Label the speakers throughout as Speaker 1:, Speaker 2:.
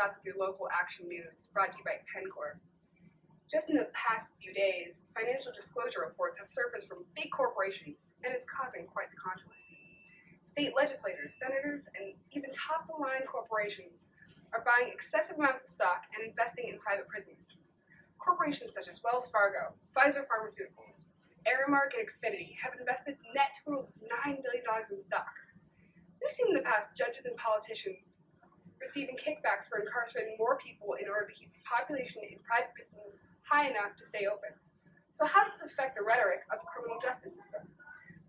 Speaker 1: Spots with your local action news, brought to you by PennCorp. Just in the past few days, financial disclosure reports have surfaced from big corporations, and it's causing quite the controversy. State legislators, senators, and even top-of-the-line corporations are buying excessive amounts of stock and investing in private prisons. Corporations such as Wells Fargo, Pfizer Pharmaceuticals, Aramark, and Xfinity have invested net totals of $9 billion in stock. We've seen in the past judges and politicians receiving kickbacks for incarcerating more people in order to keep the population in private prisons high enough to stay open. So how does this affect the rhetoric of the criminal justice system?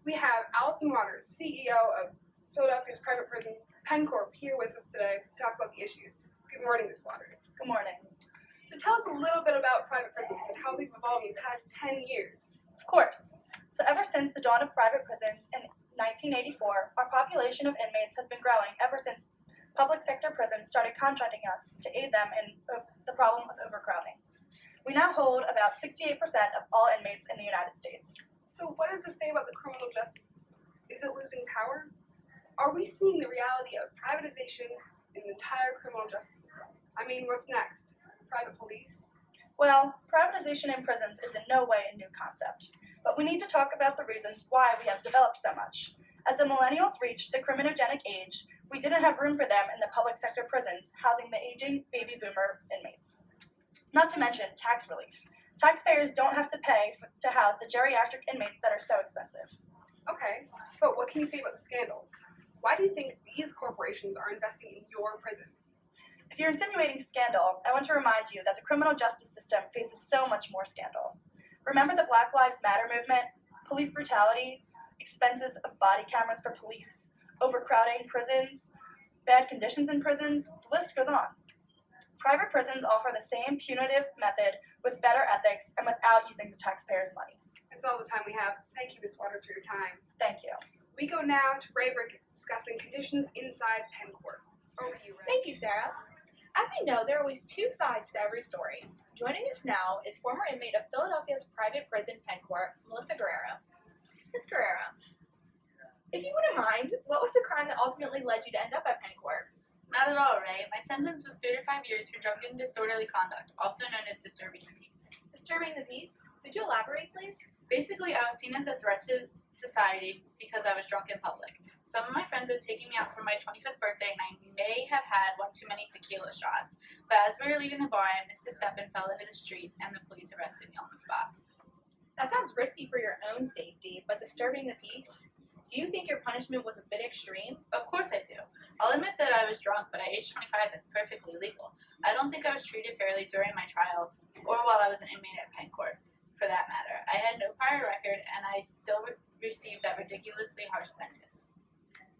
Speaker 1: We have Allison Waters, CEO of Philadelphia's private prison, PennCorp, here with us today to talk about the issues. Good morning, Ms. Waters.
Speaker 2: Good morning.
Speaker 1: So tell us a little bit about private prisons and how they've evolved in the past 10 years.
Speaker 2: Of course. So ever since the dawn of private prisons in 1984, our population of inmates has been growing ever since public sector prisons started contracting us to aid them in the problem of overcrowding. We now hold about 68% of all inmates in the United States.
Speaker 1: So what does this say about the criminal justice system? Is it losing power? Are we seeing the reality of privatization in the entire criminal justice system? I mean, what's next? Private police?
Speaker 2: Well, privatization in prisons is in no way a new concept, but we need to talk about the reasons why we have developed so much. As the millennials reached the criminogenic age, we didn't have room for them in the public sector prisons housing the aging baby boomer inmates. Not to mention tax relief. Taxpayers don't have to pay to house the geriatric inmates that are so expensive.
Speaker 1: Okay, but what can you say about the scandal? Why do you think these corporations are investing in your prison?
Speaker 2: If you're insinuating scandal, I want to remind you that the criminal justice system faces so much more scandal. Remember the Black Lives Matter movement, police brutality, expenses of body cameras for police, overcrowding prisons, bad conditions in prisons, the list goes on. Private prisons offer the same punitive method with better ethics and without using the taxpayers' money.
Speaker 1: That's all the time we have. Thank you, Ms. Waters, for your time.
Speaker 2: Thank you.
Speaker 1: We go now to Ray Ricketts discussing conditions inside PennCorp. Over to you, Ray.
Speaker 3: Thank you, Sarah. As we know, there are always two sides to every story. Joining us now is former inmate of Philadelphia's private prison, PennCorp, Melissa Guerrero. Ms. Guerrero, if you wouldn't mind, what was the crime that ultimately led you to end up at PennCorp?
Speaker 4: Not at all, Ray. My sentence was 3 to 5 years for drunken disorderly conduct, also known as disturbing the peace.
Speaker 3: Disturbing the peace? Could you elaborate, please?
Speaker 4: Basically, I was seen as a threat to society because I was drunk in public. Some of my friends had taken me out for my 25th birthday, and I may have had one too many tequila shots. But as we were leaving the bar, I missed a step and fell into the street, and the police arrested me on the spot.
Speaker 3: That sounds risky for your own safety, but disturbing the peace? Do you think your punishment was a bit extreme?
Speaker 4: Of course I do. I'll admit that I was drunk, but at age 25, that's perfectly legal. I don't think I was treated fairly during my trial, or while I was an inmate at PennCorp, for that matter. I had no prior record, and I still received that ridiculously harsh sentence.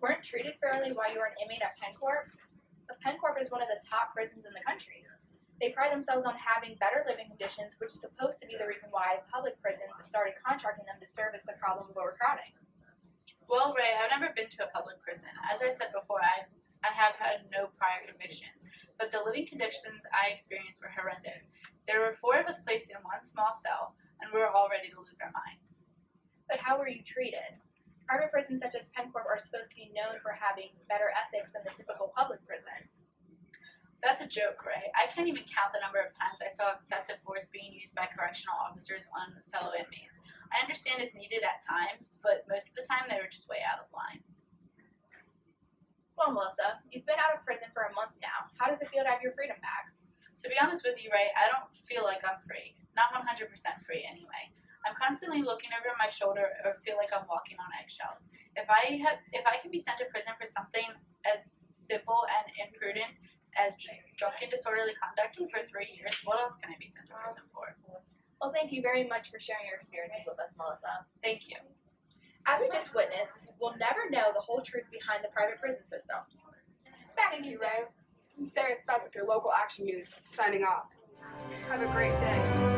Speaker 3: Weren't treated fairly while you were an inmate at PennCorp? But PennCorp is one of the top prisons in the country. They pride themselves on having better living conditions, which is supposed to be the reason why public prisons started contracting them to service the problem of overcrowding.
Speaker 4: Well, Ray, I've never been to a public prison. As I said before, I have had no prior convictions, but the living conditions I experienced were horrendous. There were 4 of us placed in one small cell, and we were all ready to lose our minds.
Speaker 3: But how were you treated? Private prisons such as PennCorp are supposed to be known for having better ethics than the typical public prison.
Speaker 4: That's a joke, Ray. I can't even count the number of times I saw excessive force being used by correctional officers on fellow inmates. I understand it's needed at times, but most of the time they were just way out of line.
Speaker 3: Well, Melissa, you've been out of prison for a month now. How does it feel to have your freedom back?
Speaker 4: To be honest with you, Ray, I don't feel like I'm free. Not 100% free, anyway. I'm constantly looking over my shoulder or feel like I'm walking on eggshells. If I can be sent to prison for something as simple and imprudent as drunken disorderly conduct for 3 years, what else can I be sent to prison for?
Speaker 3: Well, thank you very much for sharing your experiences with us, Melissa.
Speaker 4: Thank you.
Speaker 3: As we just witnessed, we'll never know the whole truth behind the private prison system. Back
Speaker 1: Thank
Speaker 3: to
Speaker 1: you,
Speaker 3: Sarah.
Speaker 1: Ray. This is Sarah Spots with your local action news, signing off. Have a great day.